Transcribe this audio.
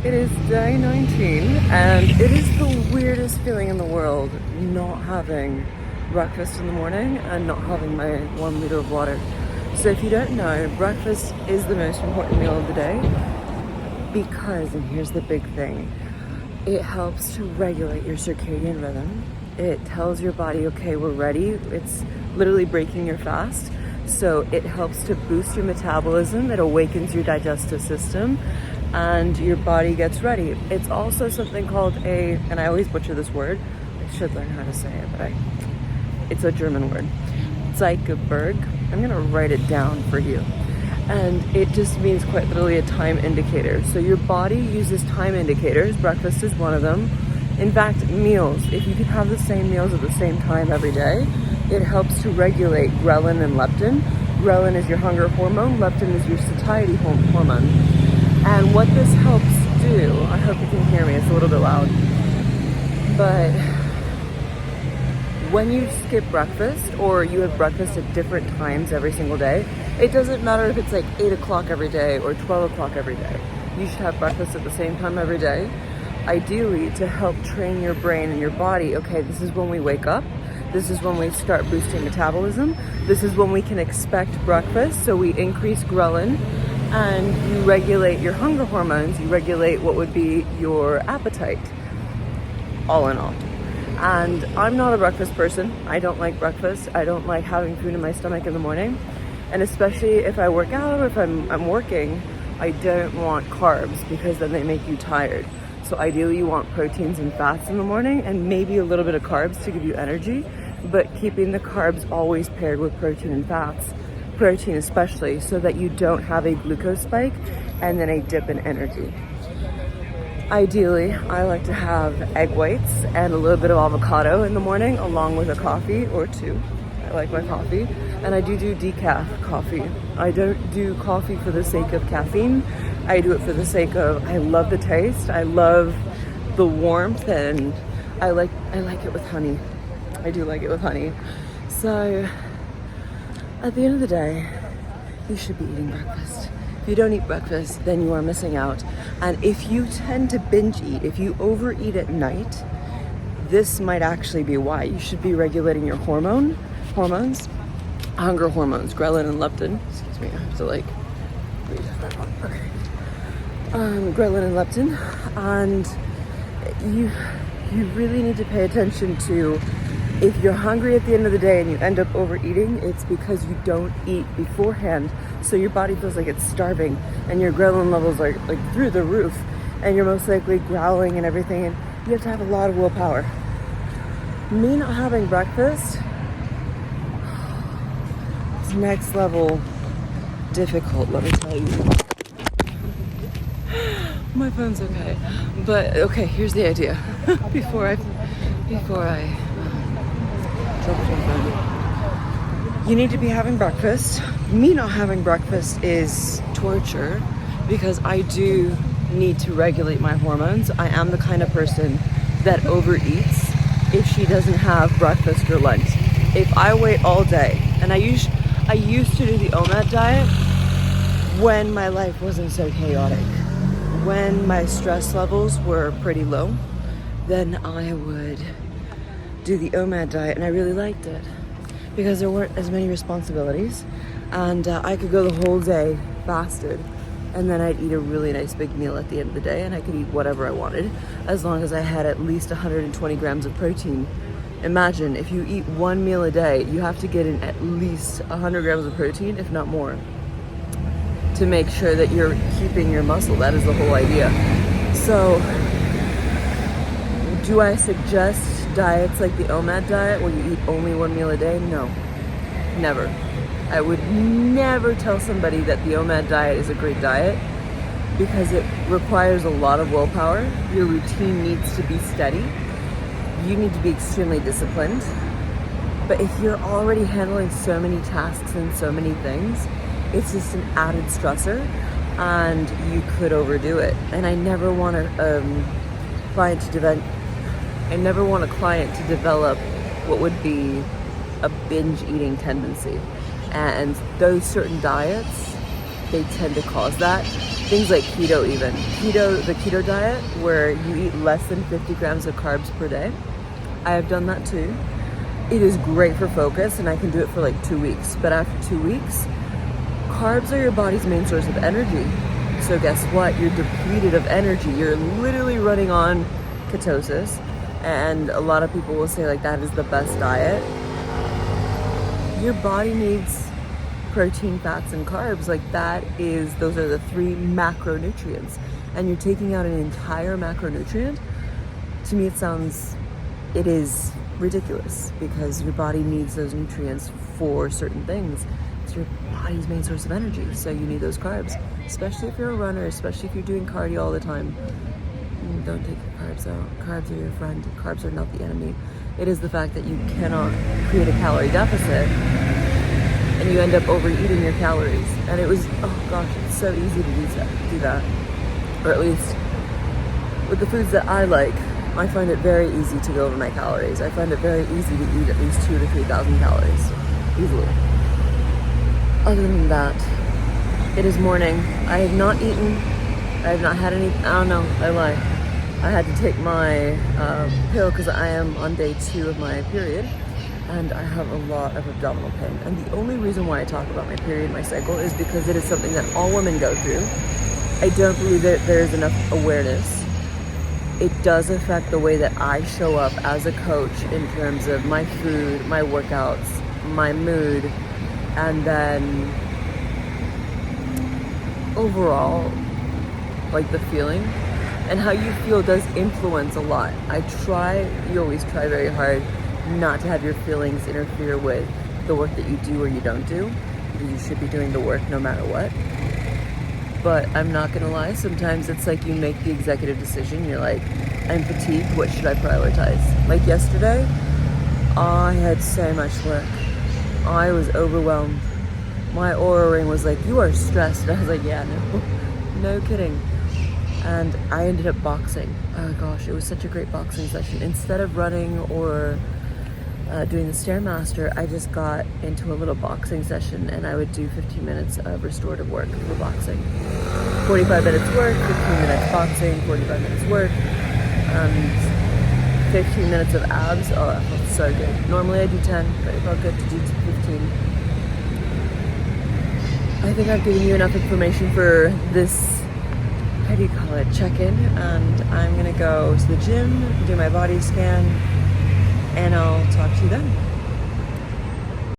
It is day 19 and it is the weirdest feeling in the world not having breakfast in the morning and not having my 1 liter of water. So if you don't know, breakfast is the most important meal of the day because, and here's the big thing, it helps to regulate your circadian rhythm. It tells your body, okay, we're ready. It's literally breaking your fast. So it helps to boost your metabolism. It awakens your digestive system and your body gets ready. It's also something called and I always butcher this word. I should learn how to say it, but it's a German word. Zeitgebers. I'm gonna write it down for you. And it just means quite literally a time indicator. So your body uses time indicators. Breakfast is one of them. In fact, meals, if you can have the same meals at the same time every day, it helps to regulate ghrelin and leptin. Ghrelin is your hunger hormone, leptin is your satiety hormone. And what this helps do, I hope you can hear me, it's a little bit loud, but when you skip breakfast or you have breakfast at different times every single day, it doesn't matter if it's like 8 o'clock every day or 12 o'clock every day. You should have breakfast at the same time every day, ideally to help train your brain and your body. Okay, this is when we wake up. This is when we start boosting metabolism. This is when we can expect breakfast. So we increase ghrelin and you regulate your hunger hormones. You regulate what would be your appetite, all in all. And I'm not a breakfast person. I don't like breakfast. I don't like having food in my stomach in the morning. And especially if I work out or if I'm working, I don't want carbs because then they make you tired. So ideally you want proteins and fats in the morning and maybe a little bit of carbs to give you energy, but keeping the carbs always paired with protein and fats, protein especially, so that you don't have a glucose spike and then a dip in energy. Ideally, I like to have egg whites and a little bit of avocado in the morning along with a coffee or two. I like my coffee. And I do decaf coffee. I don't do coffee for the sake of caffeine. I do it for the sake of, I love the taste, I love the warmth, and I like it with honey. I do like it with honey. So at the end of the day, you should be eating breakfast. If you don't eat breakfast, then you are missing out. And if you tend to binge eat, if you overeat at night, this might actually be why. You should be regulating your hormones, hunger hormones, ghrelin and leptin. Excuse me, I have to like read that one. Okay. Ghrelin and leptin, and you really need to pay attention to, if you're hungry at the end of the day and you end up overeating, it's because you don't eat beforehand. So your body feels like it's starving and your ghrelin levels are like through the roof and you're most likely growling and everything, and you have to have a lot of willpower. Me not having breakfast, it's next level difficult, let me tell you. My phone's okay, but okay, here's the idea. before I drop my phone. You need to be having breakfast. Me not having breakfast is torture because I do need to regulate my hormones. I am the kind of person that overeats if she doesn't have breakfast or lunch. If I wait all day, and I used to do the OMAD diet when my life wasn't so chaotic. When my stress levels were pretty low, then I would do the OMAD diet, and I really liked it because there weren't as many responsibilities, and I could go the whole day fasted, and then I'd eat a really nice big meal at the end of the day, and I could eat whatever I wanted as long as I had at least 120 grams of protein. Imagine if you eat one meal a day, you have to get in at least 100 grams of protein, if not more, to make sure that you're keeping your muscle. That is the whole idea. So, do I suggest diets like the OMAD diet where you eat only one meal a day? No, never. I would never tell somebody that the OMAD diet is a great diet because it requires a lot of willpower. Your routine needs to be steady. You need to be extremely disciplined. But if you're already handling so many tasks and so many things, it's just an added stressor and you could overdo it. And I never want a client to develop what would be a binge eating tendency. And those certain diets, they tend to cause that. things like keto even. The keto diet, where you eat less than 50 grams of carbs per day. I have done that too. It is great for focus, and I can do it for like 2 weeks. But after 2 weeks, carbs are your body's main source of energy. So guess what? You're depleted of energy. You're literally running on ketosis. And a lot of people will say like that is the best diet. Your body needs protein, fats, and carbs. Like those are the 3 macronutrients. And you're taking out an entire macronutrient. To me, it is ridiculous, because your body needs those nutrients for certain things. It's your body's main source of energy. So you need those carbs, especially if you're a runner, especially if you're doing cardio all the time. Don't take your carbs out. Carbs are your friend. Carbs are not the enemy. It is the fact that you cannot create a calorie deficit and you end up overeating your calories. And it was, oh gosh, it's so easy to do that. Or at least with the foods that I like, I find it very easy to go over my calories. I find it very easy to eat at least 2,000 to 3,000 calories, easily. Other than that, it is morning. I have not eaten. I have not had any, I don't know, I lie. I had to take my pill because I am on day 2 of my period, and I have a lot of abdominal pain. And the only reason why I talk about my period, my cycle, is because it is something that all women go through. I don't believe that there is enough awareness. It does affect the way that I show up as a coach in terms of my food, my workouts, my mood, and then overall, like the feeling. And how you feel does influence a lot. You always try very hard not to have your feelings interfere with the work that you do or you don't do. You should be doing the work no matter what. But I'm not gonna lie, sometimes it's like you make the executive decision, you're like, I'm fatigued, what should I prioritize? Like yesterday, I had so much work. I was overwhelmed. My Oura ring was like, you are stressed. And I was like, yeah, no kidding. And I ended up boxing. Oh gosh, it was such a great boxing session. Instead of running or doing the Stairmaster, I just got into a little boxing session, and I would do 15 minutes of restorative work for boxing. 45 minutes work, 15 minutes boxing, 45 minutes work, and 15 minutes of abs. Oh, that felt so good. Normally I do 10, but it felt good to do 15. I think I've given you enough information for this, how do you call it, check-in, and I'm gonna go to the gym, do my body scan, and I'll talk to you then.